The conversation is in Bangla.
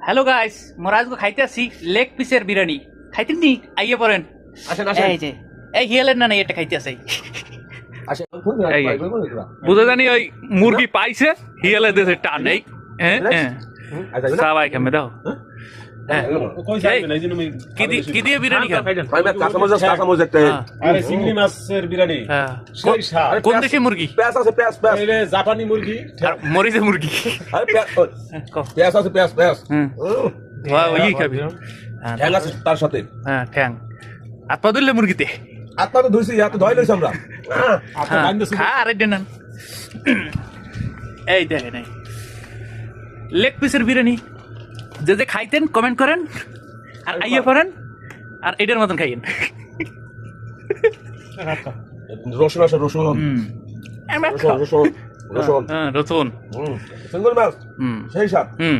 হ্যালো গাইস, মোরা আজকে খাইতে আসি লেগ পিসের বিরিয়ানি। খাইতেন নি? আইয়ে পড়েন। আসেন আসেন এই যে এই হিয়ালের না এটা খাইতে আসি। আসেন বুঝা জানি ওই মুরগি পাইছে হিয়ালে দেশে টান এই সবাই খামে দাও কি দিয়ে বিরিয়ানি খান? কাঁচামরিচ একটা আরে চিংড়ি মাছের বিরিয়ানি সেই স্বাদ। কোন দেশি মুরগি? পেঁয়াজ আছে পেঁয়াজ পেঁয়াজ এই যে জাপানি মুরগি আর মরিচে মুরগি। আরে পেঁয়াজ কও। পেঁয়াজ আছে পেঁয়াজ পেঁয়াজ ওই খাবি। ঠ্যাং আছে তার সাথে হ্যাঁ ঠ্যাং হাত পা ধরলে মুরগিতে। হাত পা তো ধুইছি হাত ধুই লইছি আমরা আপনি বাইন্দে খা আর দেন। এই দেখেন এই লেগ পিসের বিরিয়ানি যে যে খাইতেন কমেন্ট করেন আর আইয়ে পড়েন আর এটার মতন খাইয়েন। রসুন আছে রসুন রসুন রসুন রসুন রসুন সিঙ্গল মাছ হুম সেই স্বাদ হুম